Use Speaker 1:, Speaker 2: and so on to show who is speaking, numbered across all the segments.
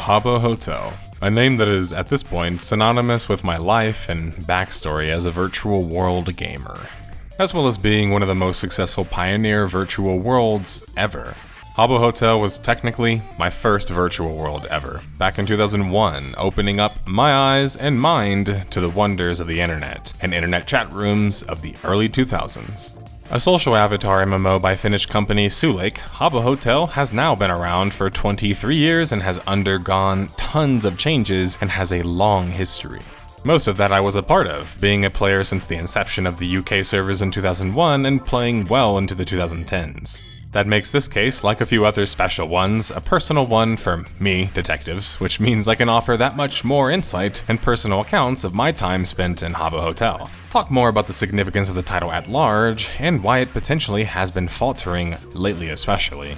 Speaker 1: Habbo Hotel, a name that is, at this point, synonymous with my life and backstory as a virtual world gamer, as well as being one of the most successful pioneer virtual worlds ever. Habbo Hotel was technically my first virtual world ever, back in 2001, opening up my eyes and mind to the wonders of the internet and internet chat rooms of the early 2000s. A social avatar MMO by Finnish company Sulake, Habbo Hotel has now been around for 23 years and has undergone tons of changes and has a long history. Most of that I was a part of, being a player since the inception of the UK servers in 2001 and playing well into the 2010s. That makes this case, like a few other special ones, a personal one for me, detectives, which means I can offer that much more insight and personal accounts of my time spent in Habbo Hotel. Talk more about the significance of the title at large, and why it potentially has been faltering, lately especially.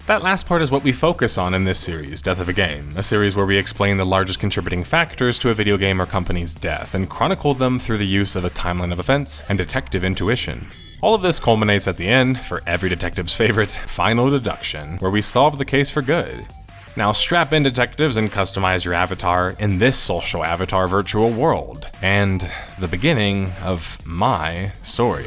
Speaker 1: That last part is what we focus on in this series, Death of a Game, a series where we explain the largest contributing factors to a video game or company's death and chronicle them through the use of a timeline of events and detective intuition. All of this culminates at the end, for every detective's favorite, final deduction, where we solve the case for good. Now strap in, detectives, and customize your avatar in this social avatar virtual world, and the beginning of my story.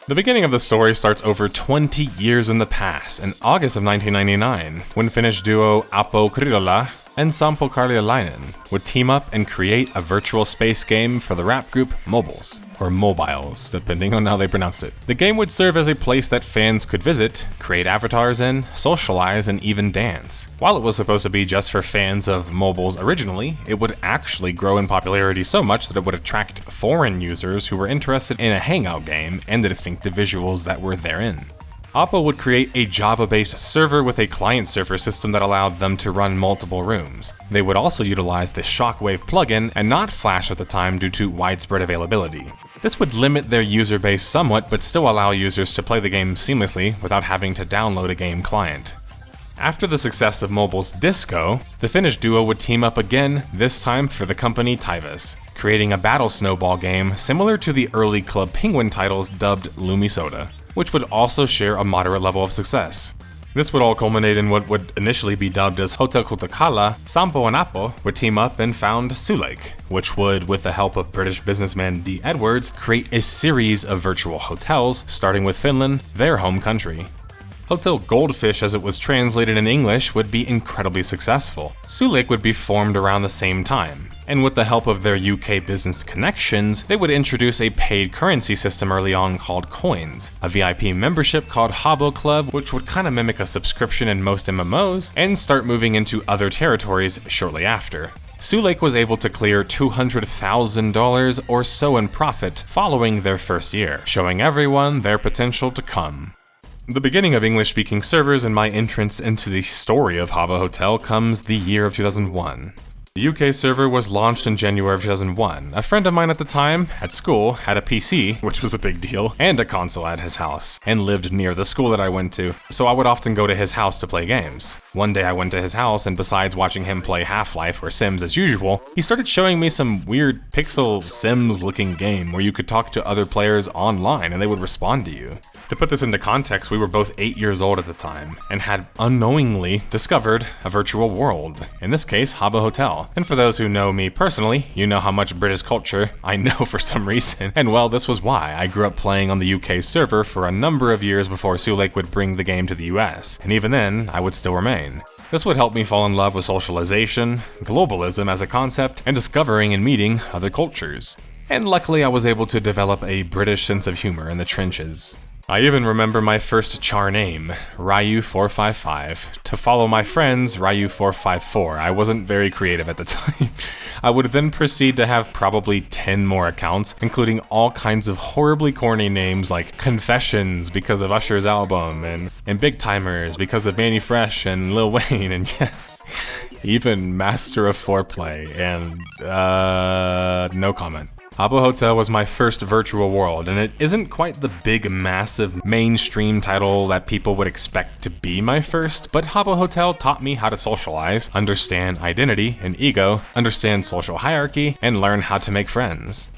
Speaker 1: The beginning of the story starts over 20 years in the past, in August of 1999, when Finnish duo Appo Krydola and Sampo Karlialainen would team up and create a virtual space game for the rap group Mobiles, or Mobiles, depending on how they pronounced it. The game would serve as a place that fans could visit, create avatars in, socialize, and even dance. While it was supposed to be just for fans of Mobiles originally, it would actually grow in popularity so much that it would attract foreign users who were interested in a hangout game and the distinctive visuals that were therein. Appo would create a Java-based server with a client-server system that allowed them to run multiple rooms. They would also utilize the Shockwave plugin and not Flash at the time due to widespread availability. This would limit their user base somewhat, but still allow users to play the game seamlessly without having to download a game client. After the success of Mobile's Disco, the Finnish duo would team up again, this time for the company Taivas, creating a battle snowball game similar to the early Club Penguin titles dubbed Lumisoda, which would also share a moderate level of success. This would all culminate in what would initially be dubbed as Hotel Kutakala. Sampo and Appo would team up and found Sulake, which would, with the help of British businessman D. Edwards, create a series of virtual hotels, starting with Finland, their home country. Hotel Goldfish, as it was translated in English, would be incredibly successful. Sulake would be formed around the same time, and with the help of their UK business connections, they would introduce a paid currency system early on called Coins, a VIP membership called Habbo Club, which would kind of mimic a subscription in most MMOs, and start moving into other territories shortly after. Sulake was able to clear $200,000 or so in profit following their first year, showing everyone their potential to come. The beginning of English-speaking servers and my entrance into the story of Habbo Hotel comes the year of 2001. The UK server was launched in January of 2001. A friend of mine at the time, at school, had a PC, which was a big deal, and a console at his house, and lived near the school that I went to, so I would often go to his house to play games. One day I went to his house, and besides watching him play Half-Life or Sims as usual, he started showing me some weird pixel Sims-looking game where you could talk to other players online and they would respond to you. To put this into context, we were both 8 years old at the time, and had unknowingly discovered a virtual world, in this case, Habbo Hotel. And for those who know me personally, you know how much British culture I know for some reason, and well, this was why I grew up playing on the UK server for a number of years before Sulake would bring the game to the US, and even then, I would still remain. This would help me fall in love with socialization, globalism as a concept, and discovering and meeting other cultures. And luckily I was able to develop a British sense of humor in the trenches. I even remember my first char name, Ryu455, to follow my friends, Ryu454. I wasn't very creative at the time. I would then proceed to have probably 10 more accounts, including all kinds of horribly corny names like Confessions because of Usher's album, and Big Timers because of Manny Fresh and Lil Wayne, and yes, even Master of Foreplay, and no comment. Habbo Hotel was my first virtual world, and it isn't quite the big, massive, mainstream title that people would expect to be my first, but Habbo Hotel taught me how to socialize, understand identity and ego, understand social hierarchy, and learn how to make friends.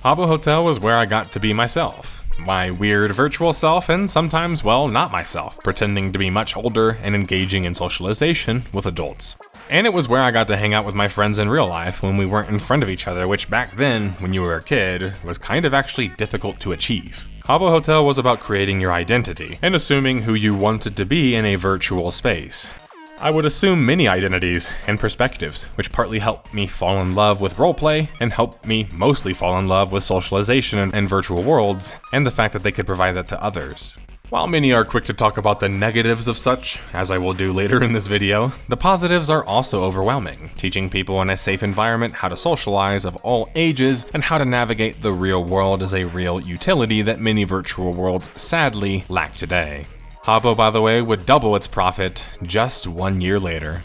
Speaker 1: Habbo Hotel was where I got to be myself. My weird virtual self, and sometimes, well, not myself, pretending to be much older and engaging in socialization with adults. And it was where I got to hang out with my friends in real life when we weren't in front of each other, which back then, when you were a kid, was kind of actually difficult to achieve. Habbo Hotel was about creating your identity and assuming who you wanted to be in a virtual space. I would assume many identities and perspectives, which partly helped me fall in love with roleplay and helped me mostly fall in love with socialization and virtual worlds, and the fact that they could provide that to others. While many are quick to talk about the negatives of such, as I will do later in this video, the positives are also overwhelming, teaching people in a safe environment how to socialize of all ages and how to navigate the real world as a real utility that many virtual worlds sadly lack today. Habbo, by the way, would double its profit just 1 year later.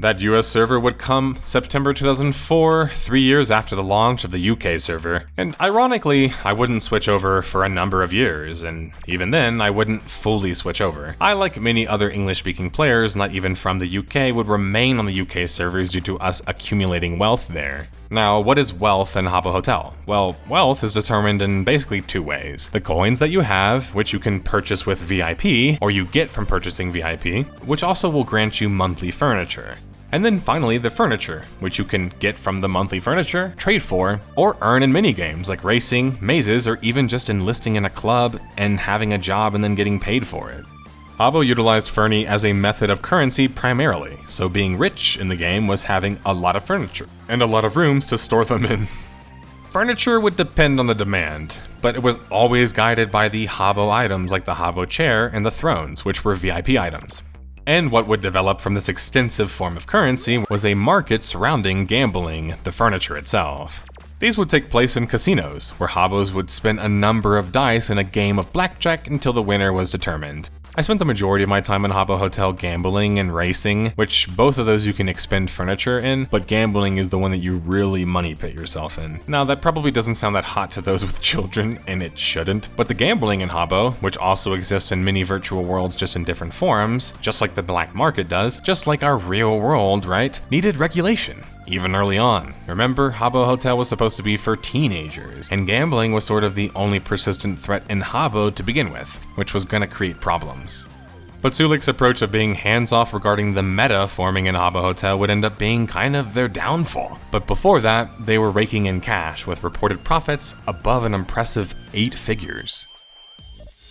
Speaker 1: That US server would come September 2004, 3 years after the launch of the UK server, and ironically, I wouldn't switch over for a number of years, and even then, I wouldn't fully switch over. I, like many other English-speaking players, not even from the UK, would remain on the UK servers due to us accumulating wealth there. Now, what is wealth in Habbo Hotel? Well, wealth is determined in basically 2 ways. The coins that you have, which you can purchase with VIP, or you get from purchasing VIP, which also will grant you monthly furniture. And then finally, the furniture, which you can get from the monthly furniture, trade for, or earn in minigames like racing, mazes, or even just enlisting in a club and having a job and then getting paid for it. Habbo utilized Fernie as a method of currency primarily, so being rich in the game was having a lot of furniture, and a lot of rooms to store them in. Furniture would depend on the demand, but it was always guided by the Habbo items like the Habbo chair and the thrones, which were VIP items. And what would develop from this extensive form of currency was a market surrounding gambling, the furniture itself. These would take place in casinos, where Habbos would spin a number of dice in a game of blackjack until the winner was determined. I spent the majority of my time in Habbo Hotel gambling and racing, which both of those you can expend furniture in, but gambling is the one that you really money pit yourself in. Now that probably doesn't sound that hot to those with children, and it shouldn't, but the gambling in Habbo, which also exists in many virtual worlds just in different forms, just like the black market does, just like our real world, right, needed regulation. Even early on. Remember, Habbo Hotel was supposed to be for teenagers, and gambling was sort of the only persistent threat in Habbo to begin with, which was gonna create problems. But Sulik's approach of being hands-off regarding the meta forming in Habbo Hotel would end up being kind of their downfall. But before that, they were raking in cash with reported profits above an impressive 8 figures.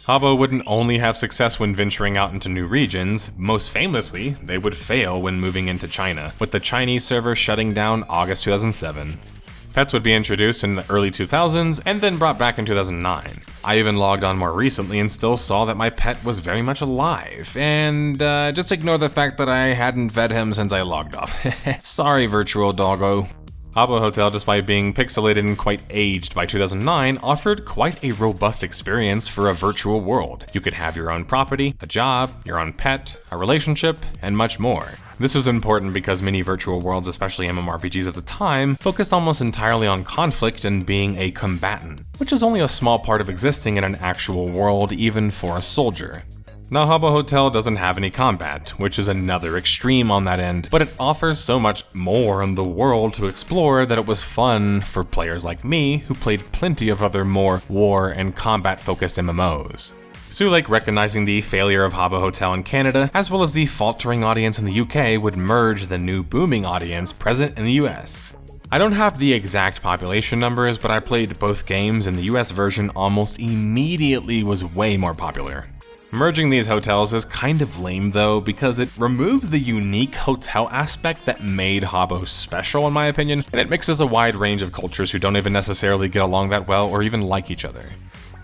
Speaker 1: Habbo wouldn't only have success when venturing out into new regions, most famously, they would fail when moving into China, with the Chinese server shutting down August 2007. Pets would be introduced in the early 2000s and then brought back in 2009. I even logged on more recently and still saw that my pet was very much alive, and just ignore the fact that I hadn't fed him since I logged off. Sorry, virtual doggo. Habbo Hotel, despite being pixelated and quite aged by 2009, offered quite a robust experience for a virtual world. You could have your own property, a job, your own pet, a relationship, and much more. This is important because many virtual worlds, especially MMORPGs of the time, focused almost entirely on conflict and being a combatant, which is only a small part of existing in an actual world, even for a soldier. Now, Habbo Hotel doesn't have any combat, which is another extreme on that end, but it offers so much more in the world to explore that it was fun for players like me who played plenty of other more war and combat-focused MMOs. Sulik, recognizing the failure of Habbo Hotel in Canada, as well as the faltering audience in the UK, would merge the new booming audience present in the US. I don't have the exact population numbers, but I played both games and the US version almost immediately was way more popular. Merging these hotels is kind of lame though, because it removes the unique hotel aspect that made Habbo special in my opinion, and it mixes a wide range of cultures who don't even necessarily get along that well or even like each other.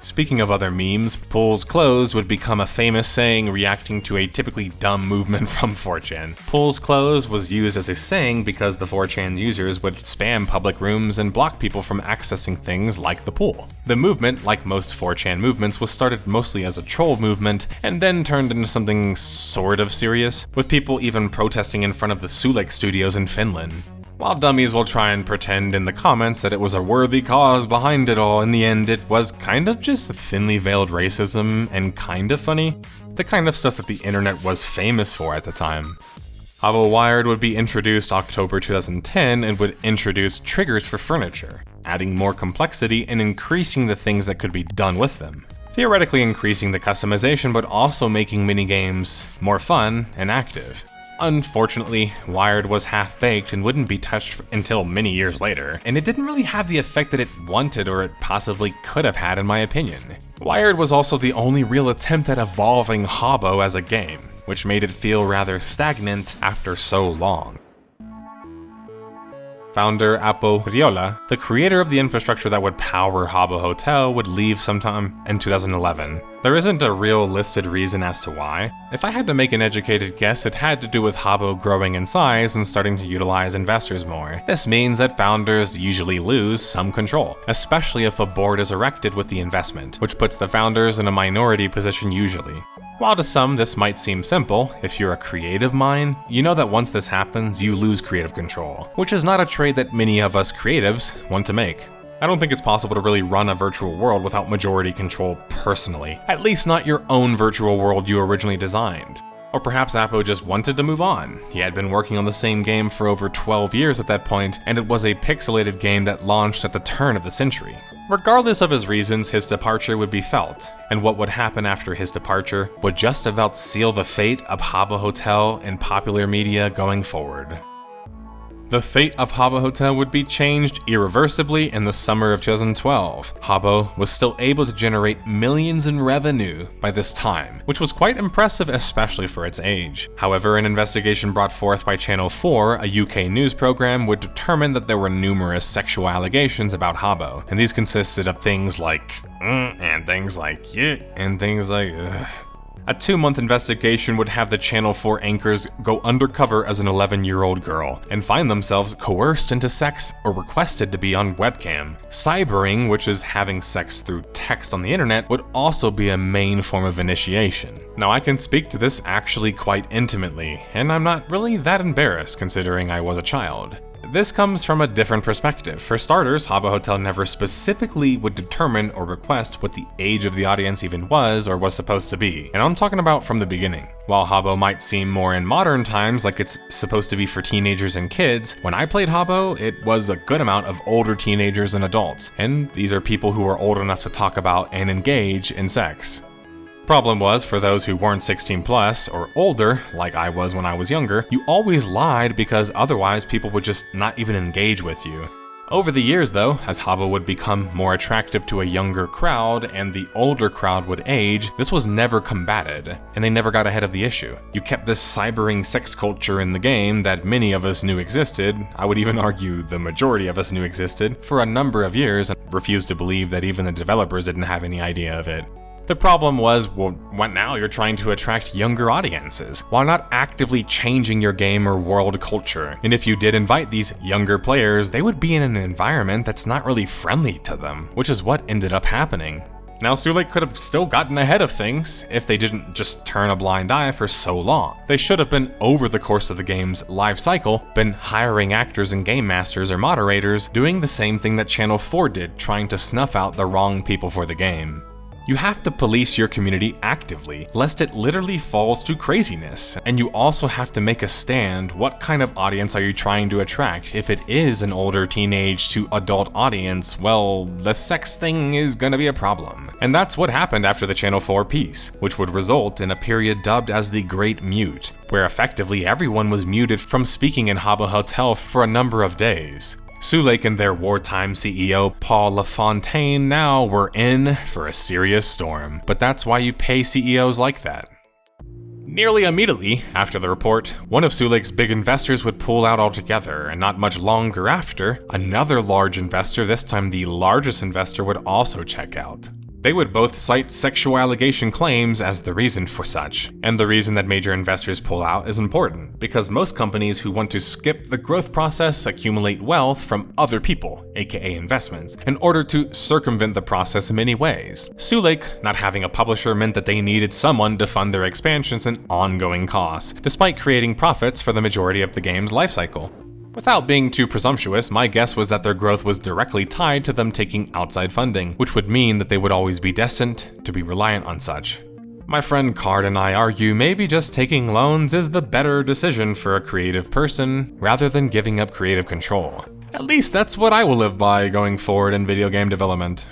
Speaker 1: Speaking of other memes, "Pools closed" would become a famous saying reacting to a typically dumb movement from 4chan. "Pools closed" was used as a saying because the 4chan users would spam public rooms and block people from accessing things like the pool. The movement, like most 4chan movements, was started mostly as a troll movement and then turned into something sort of serious, with people even protesting in front of the Sulik studios in Finland. While dummies will try and pretend in the comments that it was a worthy cause behind it all, in the end it was kind of just thinly veiled racism and kind of funny. The kind of stuff that the internet was famous for at the time. Habbo Wired would be introduced October 2010 and would introduce triggers for furniture. adding more complexity and increasing the things that could be done with them. Theoretically increasing the customization, but also making minigames more fun and active. Unfortunately, Wired was half-baked and wouldn't be touched until many years later, and it didn't really have the effect that it wanted or it possibly could have had in my opinion. Wired was also the only real attempt at evolving Habbo as a game, which made it feel rather stagnant after so long. Founder Habbo, the creator of the infrastructure that would power Habbo Hotel, would leave sometime in 2011. There isn't a real listed reason as to why. If I had to make an educated guess, it had to do with Habbo growing in size and starting to utilize investors more. This means that founders usually lose some control, especially if a board is erected with the investment, which puts the founders in a minority position usually. While to some this might seem simple, if you're a creative mind, you know that once this happens, you lose creative control, which is not a trade that many of us creatives want to make. I don't think it's possible to really run a virtual world without majority control personally, at least not your own virtual world you originally designed. Or perhaps Habbo just wanted to move on. He had been working on the same game for over 12 years at that point, and it was a pixelated game that launched at the turn of the century. Regardless of his reasons, his departure would be felt, and what would happen after his departure would just about seal the fate of Habbo Hotel in popular media going forward. The fate of Habbo Hotel would be changed irreversibly in the summer of 2012. Habbo was still able to generate millions in revenue by this time, which was quite impressive especially for its age. However, an investigation brought forth by Channel 4, a UK news program, would determine that there were numerous sexual allegations about Habbo, and these consisted of things like and things like yeah, and things like ugh. A 2-month investigation would have the Channel 4 anchors go undercover as an 11-year-old girl and find themselves coerced into sex or requested to be on webcam. Cybering, which is having sex through text on the internet, would also be a main form of initiation. Now, I can speak to this actually quite intimately, and I'm not really that embarrassed considering I was a child. This comes from a different perspective. For starters, Habbo Hotel never specifically would determine or request what the age of the audience even was or was supposed to be, and I'm talking about from the beginning. While Habbo might seem more in modern times like it's supposed to be for teenagers and kids, when I played Habbo, it was a good amount of older teenagers and adults, and these are people who are old enough to talk about and engage in sex. Problem was, for those who weren't 16 plus or older, like I was when I was younger, you always lied because otherwise people would just not even engage with you. Over the years though, as Habbo would become more attractive to a younger crowd and the older crowd would age, this was never combated, and they never got ahead of the issue. You kept this cybering sex culture in the game that many of us knew existed, I would even argue the majority of us knew existed, for a number of years and refused to believe that even the developers didn't have any idea of it. The problem was, well, what now? You're trying to attract younger audiences, while not actively changing your game or world culture. And if you did invite these younger players, they would be in an environment that's not really friendly to them, which is what ended up happening. Now, Sulake could have still gotten ahead of things if they didn't just turn a blind eye for so long. They should have been, over the course of the game's life cycle, been hiring actors and game masters or moderators, doing the same thing that Channel 4 did, trying to snuff out the wrong people for the game. You have to police your community actively, lest it literally falls to craziness. And you also have to make a stand. What kind of audience are you trying to attract? If it is an older teenage to adult audience, well, the sex thing is gonna be a problem. And that's what happened after the Channel 4 piece, which would result in a period dubbed as the Great Mute, where effectively everyone was muted from speaking in Habbo Hotel for a number of days. Sulake and their wartime CEO, Paul LaFontaine, now were in for a serious storm, but that's why you pay CEOs like that. Nearly immediately after the report, one of Sulake's big investors would pull out altogether, and not much longer after, another large investor, this time the largest investor, would also check out. They would both cite sexual allegation claims as the reason for such. And the reason that major investors pull out is important, because most companies who want to skip the growth process accumulate wealth from other people, aka investments, in order to circumvent the process in many ways. Sulake not having a publisher meant that they needed someone to fund their expansions and ongoing costs, despite creating profits for the majority of the game's lifecycle. Without being too presumptuous, my guess was that their growth was directly tied to them taking outside funding, which would mean that they would always be destined to be reliant on such. My friend Card and I argue maybe just taking loans is the better decision for a creative person, rather than giving up creative control. At least that's what I will live by going forward in video game development.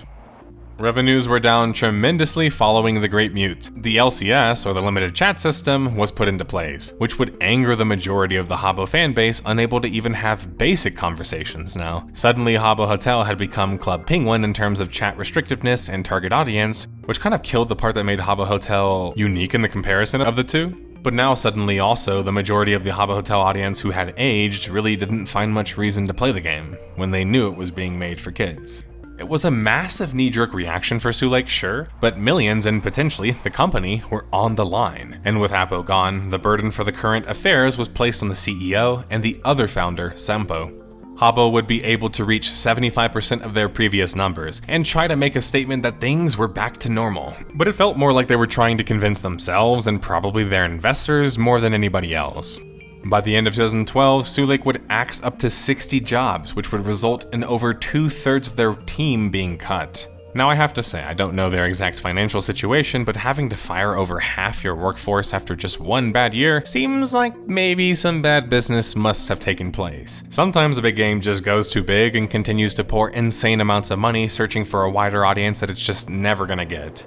Speaker 1: Revenues were down tremendously following the Great Mute. The LCS, or the limited chat system, was put into place, which would anger the majority of the Habbo fanbase, unable to even have basic conversations now. Suddenly, Habbo Hotel had become Club Penguin in terms of chat restrictiveness and target audience, which kind of killed the part that made Habbo Hotel unique in the comparison of the two. But now suddenly also, the majority of the Habbo Hotel audience who had aged really didn't find much reason to play the game, when they knew it was being made for kids. It was a massive knee-jerk reaction for Sulake, sure, but millions and potentially the company were on the line. And with Habbo gone, the burden for the current affairs was placed on the CEO and the other founder, Sampo. Habbo would be able to reach 75% of their previous numbers and try to make a statement that things were back to normal. But it felt more like they were trying to convince themselves and probably their investors more than anybody else. By the end of 2012, Sulake would axe up to 60 jobs, which would result in over 2/3 of their team being cut. Now I have to say, I don't know their exact financial situation, but having to fire over half your workforce after just one bad year seems like maybe some bad business must have taken place. Sometimes a big game just goes too big and continues to pour insane amounts of money searching for a wider audience that it's just never gonna get.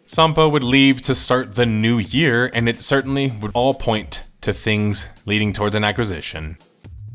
Speaker 1: Sampo would leave to start the new year, and it certainly would all point to things leading towards an acquisition.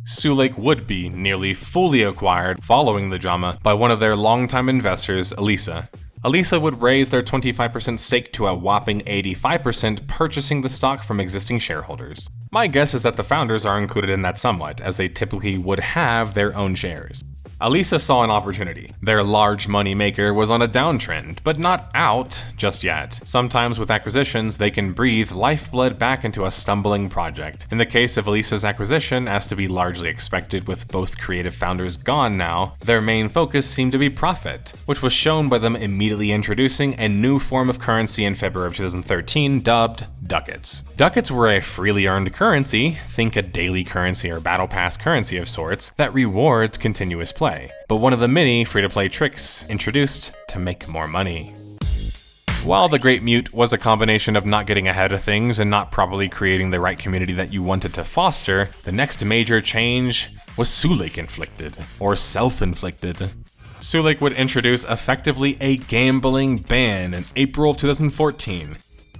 Speaker 1: Sulake would be nearly fully acquired following the drama by one of their longtime investors, Elisa. Elisa would raise their 25% stake to a whopping 85%, purchasing the stock from existing shareholders. My guess is that the founders are included in that somewhat, as they typically would have their own shares. Elisa saw an opportunity. Their large money maker was on a downtrend, but not out just yet. Sometimes with acquisitions, they can breathe lifeblood back into a stumbling project. In the case of Elisa's acquisition, as to be largely expected with both creative founders gone now, their main focus seemed to be profit, which was shown by them immediately introducing a new form of currency in February of 2013 dubbed ducats. Ducats were a freely earned currency, think a daily currency or battle pass currency of sorts, that rewards continuous play, but one of the many free-to-play tricks introduced to make more money. While the Great Mute was a combination of not getting ahead of things and not properly creating the right community that you wanted to foster, the next major change was Sulake-inflicted, or self-inflicted. Sulake would introduce effectively a gambling ban in April of 2014.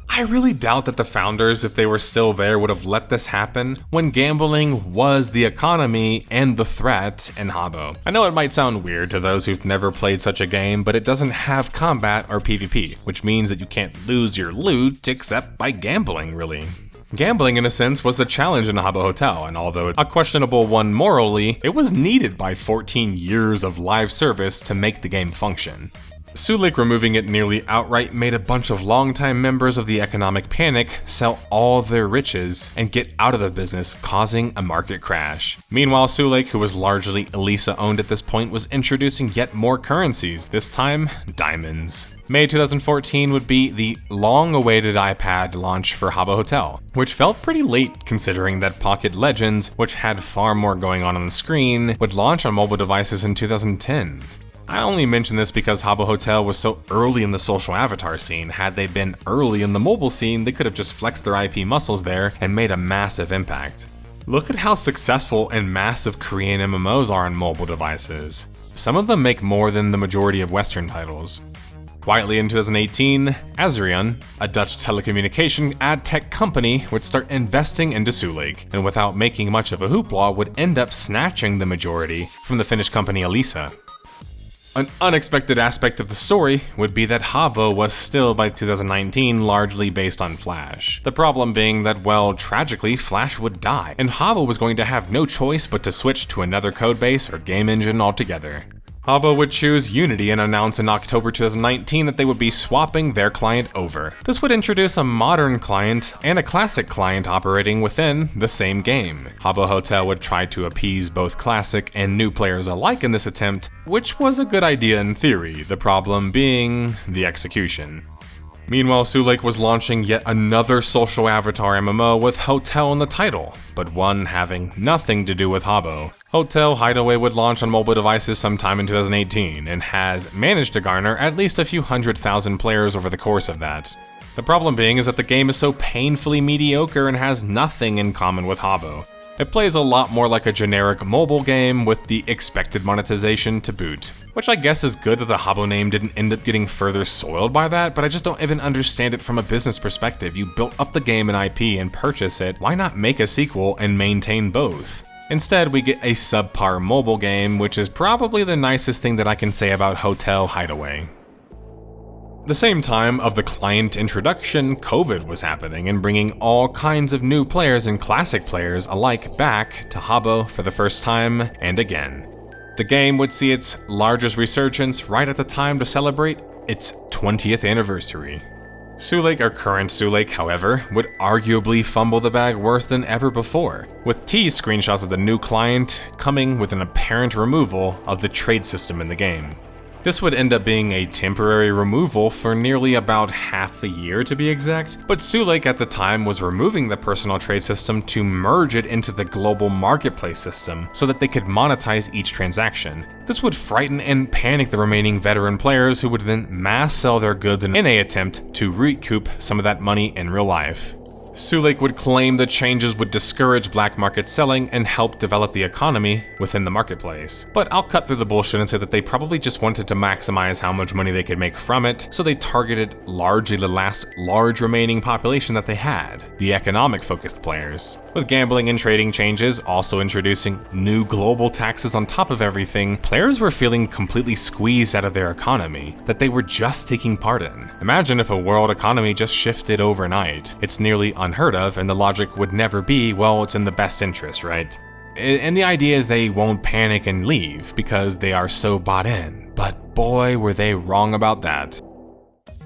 Speaker 1: I really doubt that the founders, if they were still there, would have let this happen when gambling was the economy and the threat in Habbo. I know it might sound weird to those who've never played such a game, but it doesn't have combat or PvP, which means that you can't lose your loot except by gambling, really. Gambling, in a sense, was the challenge in Habbo Hotel, and although a questionable one morally, it was needed by 14 years of live service to make the game function. Sulake removing it nearly outright made a bunch of longtime members of the economic panic sell all their riches and get out of the business, causing a market crash. Meanwhile, Sulake, who was largely Elisa owned at this point, was introducing yet more currencies, this time diamonds. May 2014 would be the long-awaited iPad launch for Habbo Hotel, which felt pretty late considering that Pocket Legends, which had far more going on the screen, would launch on mobile devices in 2010. I only mention this because Habbo Hotel was so early in the social avatar scene. Had they been early in the mobile scene, they could have just flexed their IP muscles there and made a massive impact. Look at how successful and massive Korean MMOs are on mobile devices. Some of them make more than the majority of Western titles. Quietly in 2018, Azrion, a Dutch telecommunication ad tech company, would start investing into Sulake, and without making much of a hoopla, would end up snatching the majority from the Finnish company Elisa. An unexpected aspect of the story would be that Habbo was still by 2019 largely based on Flash. The problem being that, well, tragically, Flash would die, and Habbo was going to have no choice but to switch to another codebase or game engine altogether. Habbo would choose Unity and announce in October 2019 that they would be swapping their client over. This would introduce a modern client and a classic client operating within the same game. Habbo Hotel would try to appease both classic and new players alike in this attempt, which was a good idea in theory, the problem being the execution. Meanwhile, Sulake was launching yet another social avatar MMO with Hotel in the title, but one having nothing to do with Habbo. Hotel Hideaway would launch on mobile devices sometime in 2018, and has managed to garner at least a few 100,000 players over the course of that. The problem being is that the game is so painfully mediocre and has nothing in common with Habbo. It plays a lot more like a generic mobile game with the expected monetization to boot. Which I guess is good that the Habbo name didn't end up getting further soiled by that, but I just don't even understand it from a business perspective. You built up the game and IP and purchase it, why not make a sequel and maintain both? Instead, we get a subpar mobile game, which is probably the nicest thing that I can say about Hotel Hideaway. The same time of the client introduction, COVID was happening and bringing all kinds of new players and classic players alike back to Habbo for the first time and again. The game would see its largest resurgence right at the time to celebrate its 20th anniversary. Sulake, or current Sulake, however, would arguably fumble the bag worse than ever before, with teased screenshots of the new client coming with an apparent removal of the trade system in the game. This would end up being a temporary removal for nearly about half a year to be exact, but Sulake at the time was removing the personal trade system to merge it into the global marketplace system so that they could monetize each transaction. This would frighten and panic the remaining veteran players who would then mass sell their goods in an attempt to recoup some of that money in real life. Sulake would claim the changes would discourage black market selling and help develop the economy within the marketplace. But I'll cut through the bullshit and say that they probably just wanted to maximize how much money they could make from it, so they targeted largely the last large remaining population that they had, the economic-focused players. With gambling and trading changes also introducing new global taxes on top of everything, players were feeling completely squeezed out of their economy that they were just taking part in. Imagine if a world economy just shifted overnight. It's nearly unheard of, and the logic would never be, well, it's in the best interest, right? And the idea is they won't panic and leave because they are so bought in. But boy, were they wrong about that.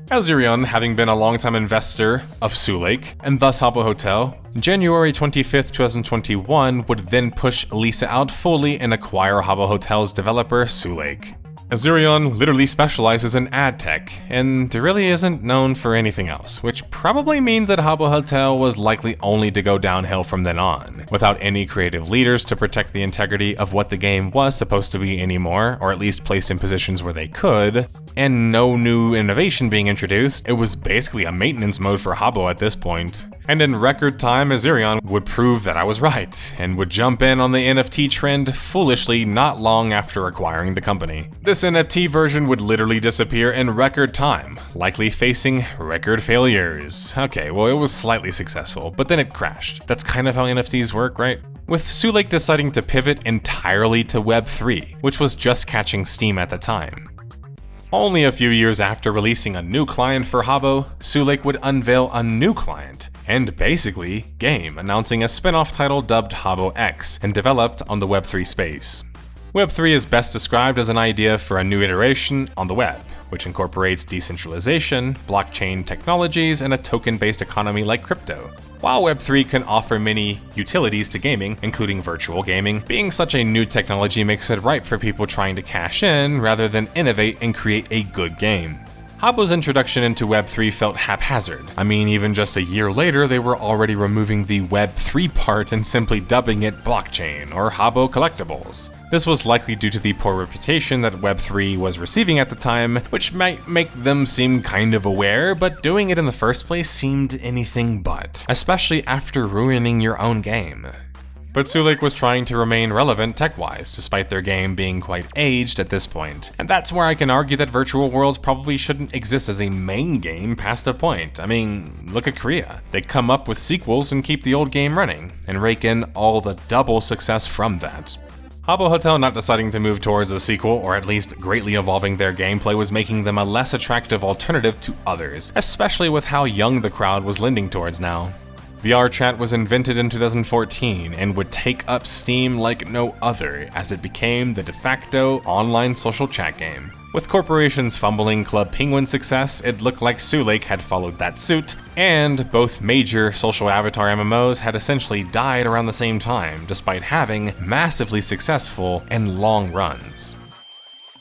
Speaker 1: Azerion, having been a longtime investor of Sulake, and thus Habbo Hotel, January 25th, 2021 would then push Lisa out fully and acquire Habbo Hotel's developer, Sulake. Azerion literally specializes in ad tech, and really isn't known for anything else, which probably means that Habbo Hotel was likely only to go downhill from then on, without any creative leaders to protect the integrity of what the game was supposed to be anymore, or at least placed in positions where they could, and no new innovation being introduced. It was basically a maintenance mode for Habbo at this point. And in record time, Azerion would prove that I was right, and would jump in on the NFT trend foolishly not long after acquiring the company. This NFT version would literally disappear in record time, likely facing record failures. Okay, well, it was slightly successful, but then it crashed. That's kind of how NFTs work, right? With Sulake deciding to pivot entirely to Web3, which was just catching steam at the time. Only a few years after releasing a new client for Habbo, Sulake would unveil a new client, and basically, game, announcing a spin-off title dubbed Habbo X and developed on the Web3 space. Web3 is best described as an idea for a new iteration on the web, which incorporates decentralization, blockchain technologies, and a token-based economy like crypto. While Web3 can offer many utilities to gaming, including virtual gaming, being such a new technology makes it ripe for people trying to cash in rather than innovate and create a good game. Habbo's introduction into Web3 felt haphazard. I mean, even just a year later, they were already removing the Web3 part and simply dubbing it blockchain or Habbo collectibles. This was likely due to the poor reputation that Web3 was receiving at the time, which might make them seem kind of aware, but doing it in the first place seemed anything but, especially after ruining your own game. But Sulake was trying to remain relevant tech-wise, despite their game being quite aged at this point. And that's where I can argue that virtual worlds probably shouldn't exist as a main game past a point. I mean, look at Korea. They come up with sequels and keep the old game running, and rake in all the double success from that. Habbo Hotel not deciding to move towards a sequel, or at least greatly evolving their gameplay, was making them a less attractive alternative to others, especially with how young the crowd was lending towards now. VR chat was invented in 2014 and would take up steam like no other as it became the de facto online social chat game. With corporations fumbling Club Penguin's success, it looked like Sulake had followed that suit, and both major social avatar MMOs had essentially died around the same time, despite having massively successful and long runs.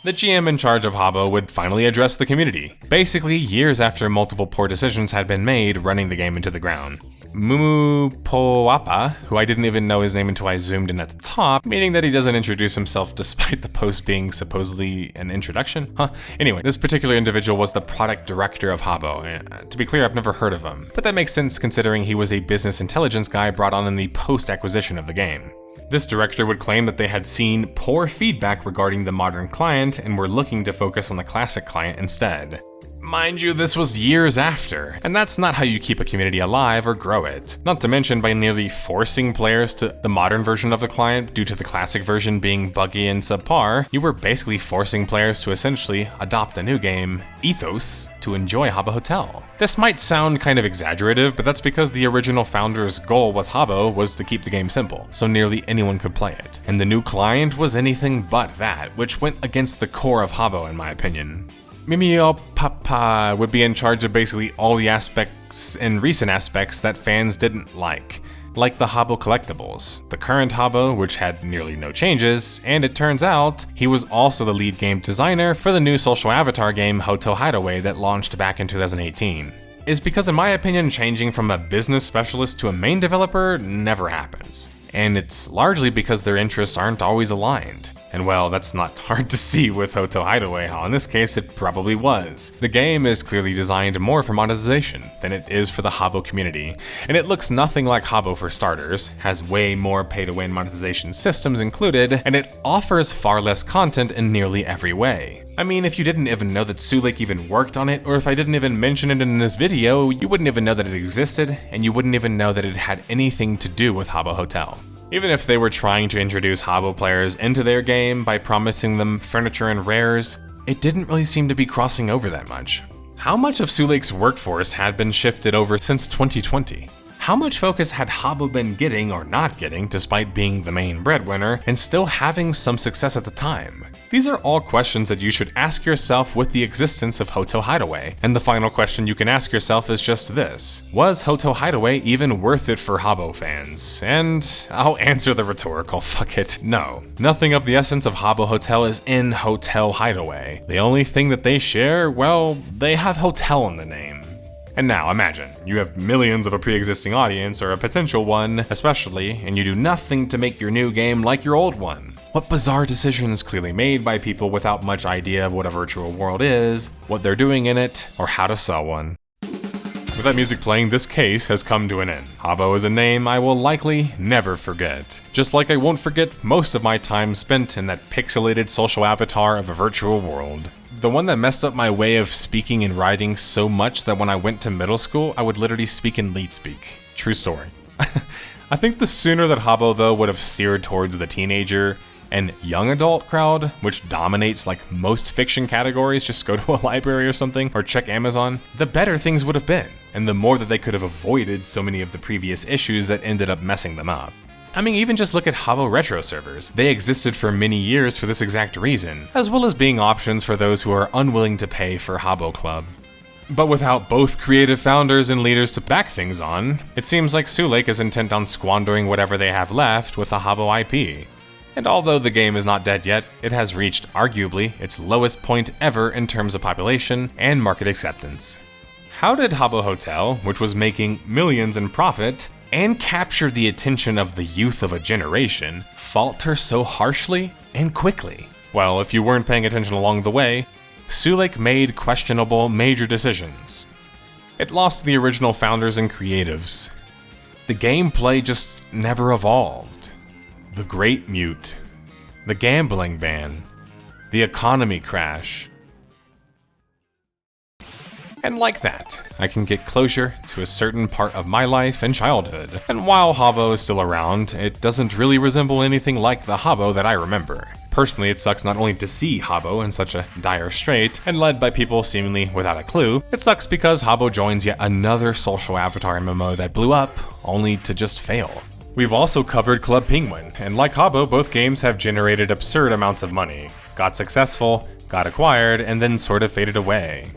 Speaker 1: The GM in charge of Habbo would finally address the community, basically years after multiple poor decisions had been made running the game into the ground. Mumupoapa, who I didn't even know his name until I zoomed in at the top, meaning that he doesn't introduce himself despite the post being supposedly an introduction? Anyway, this particular individual was the product director of Habbo. To be clear, I've never heard of him, but that makes sense considering he was a business intelligence guy brought on in the post-acquisition of the game. This director would claim that they had seen poor feedback regarding the modern client and were looking to focus on the classic client instead. Mind you, this was years after, and that's not how you keep a community alive or grow it. Not to mention by nearly forcing players to the modern version of the client due to the classic version being buggy and subpar, you were basically forcing players to essentially adopt a new game ethos to enjoy Habbo Hotel. This might sound kind of exaggerative, but that's because the original founder's goal with Habbo was to keep the game simple, so nearly anyone could play it. And the new client was anything but that, which went against the core of Habbo in my opinion. Mimio Papa would be in charge of basically all the aspects and recent aspects that fans didn't like the Habbo collectibles, the current Habbo, which had nearly no changes, and it turns out he was also the lead game designer for the new social avatar game Hotel Hideaway that launched back in 2018. Is because in my opinion, changing from a business specialist to a main developer never happens, and it's largely because their interests aren't always aligned. And well, that's not hard to see with Hotel Hideaway, how in this case it probably was. The game is clearly designed more for monetization than it is for the Habbo community, and it looks nothing like Habbo for starters, has way more pay-to-win monetization systems included, and it offers far less content in nearly every way. I mean, if you didn't even know that Sulik even worked on it, or if I didn't even mention it in this video, you wouldn't even know that it existed, and you wouldn't even know that it had anything to do with Habbo Hotel. Even if they were trying to introduce Habbo players into their game by promising them furniture and rares, it didn't really seem to be crossing over that much. How much of Sulik's workforce had been shifted over since 2020? How much focus had Habbo been getting or not getting despite being the main breadwinner and still having some success at the time? These are all questions that you should ask yourself with the existence of Hotel Hideaway, and the final question you can ask yourself is just this: was Hotel Hideaway even worth it for Habbo fans? And I'll answer the rhetorical fuck it, no. Nothing of the essence of Habbo Hotel is in Hotel Hideaway. The only thing that they share, well, they have hotel in the name. And now imagine, you have millions of a pre-existing audience, or a potential one especially, and you do nothing to make your new game like your old one. What bizarre decisions clearly made by people without much idea of what a virtual world is, what they're doing in it, or how to sell one. With that music playing, this case has come to an end. Habbo is a name I will likely never forget. Just like I won't forget most of my time spent in that pixelated social avatar of a virtual world. The one that messed up my way of speaking and writing so much that when I went to middle school, I would literally speak in leet speak. True story. I think the sooner that Habbo though would have steered towards the teenager and young adult crowd, which dominates like most fiction categories, just go to a library or something, or check Amazon, the better things would have been, and the more that they could have avoided so many of the previous issues that ended up messing them up. I mean, even just look at Habbo retro servers. They existed for many years for this exact reason, as well as being options for those who are unwilling to pay for Habbo Club. But without both creative founders and leaders to back things on, it seems like Sulik is intent on squandering whatever they have left with the Habbo IP. And although the game is not dead yet, it has reached, arguably, its lowest point ever in terms of population and market acceptance. How did Habbo Hotel, which was making millions in profit, and captured the attention of the youth of a generation, falter so harshly and quickly? Well, if you weren't paying attention along the way, Sulik made questionable major decisions. It lost the original founders and creatives. The gameplay just never evolved. The Great Mute, the gambling ban, the economy crash. And like that, I can get closure to a certain part of my life and childhood. And while Habbo is still around, it doesn't really resemble anything like the Habbo that I remember. Personally, it sucks not only to see Habbo in such a dire strait, and led by people seemingly without a clue, it sucks because Habbo joins yet another social avatar MMO that blew up, only to just fail. We've also covered Club Penguin, and like Habbo, both games have generated absurd amounts of money, got successful, got acquired, and then sort of faded away.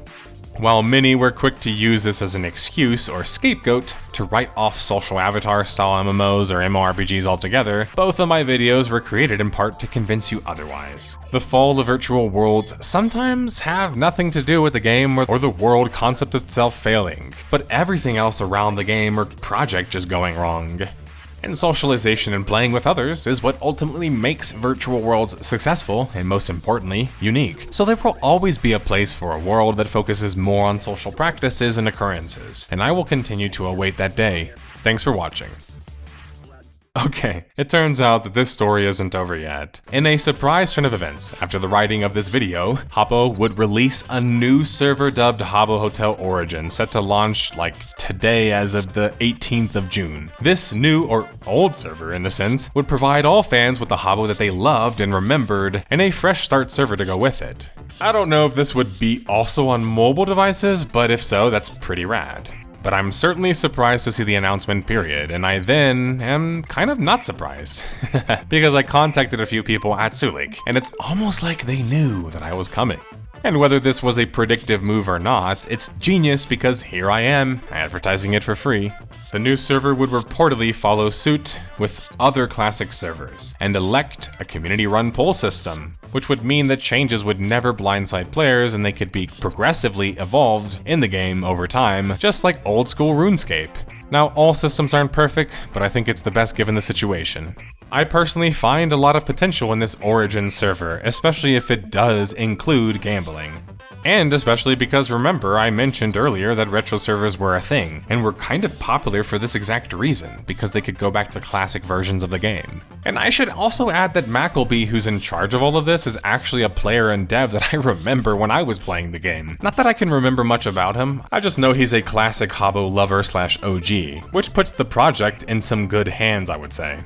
Speaker 1: While many were quick to use this as an excuse or scapegoat to write off social avatar style MMOs or MMORPGs altogether, both of my videos were created in part to convince you otherwise. The fall of virtual worlds sometimes have nothing to do with the game or the world concept itself failing, but everything else around the game or project just going wrong. And socialization and playing with others is what ultimately makes virtual worlds successful and, most importantly, unique. So there will always be a place for a world that focuses more on social practices and occurrences, and I will continue to await that day. Thanks for watching. Okay, it turns out that this story isn't over yet. In a surprise turn of events, after the writing of this video, Habbo would release a new server dubbed Habbo Hotel Origin, set to launch like today as of the 18th of June. This new, or old server in a sense, would provide all fans with the Habbo that they loved and remembered, and a fresh start server to go with it. I don't know if this would be also on mobile devices, but if so, that's pretty rad. But I'm certainly surprised to see the announcement, period, and I then am kind of not surprised. Because I contacted a few people at Sulik, and it's almost like they knew that I was coming. And whether this was a predictive move or not, it's genius because here I am, advertising it for free. The new server would reportedly follow suit with other classic servers, and elect a community-run poll system, which would mean that changes would never blindside players and they could be progressively evolved in the game over time, just like old-school RuneScape. Now, all systems aren't perfect, but I think it's the best given the situation. I personally find a lot of potential in this Origin server, especially if it does include gambling. And especially because, remember, I mentioned earlier that retro servers were a thing, and were kind of popular for this exact reason, because they could go back to classic versions of the game. And I should also add that Mackleby, who's in charge of all of this, is actually a player and dev that I remember when I was playing the game. Not that I can remember much about him, I just know he's a classic Habbo lover / OG, which puts the project in some good hands, I would say.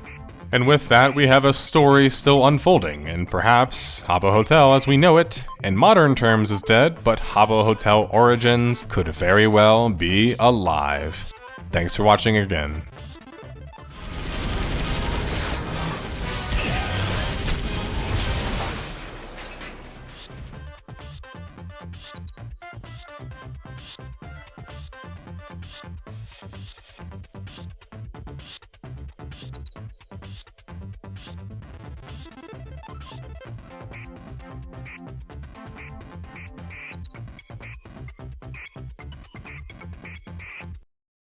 Speaker 1: And with that, we have a story still unfolding, and perhaps Habbo Hotel as we know it, in modern terms, is dead, but Habbo Hotel Origins could very well be alive. Thanks for watching again.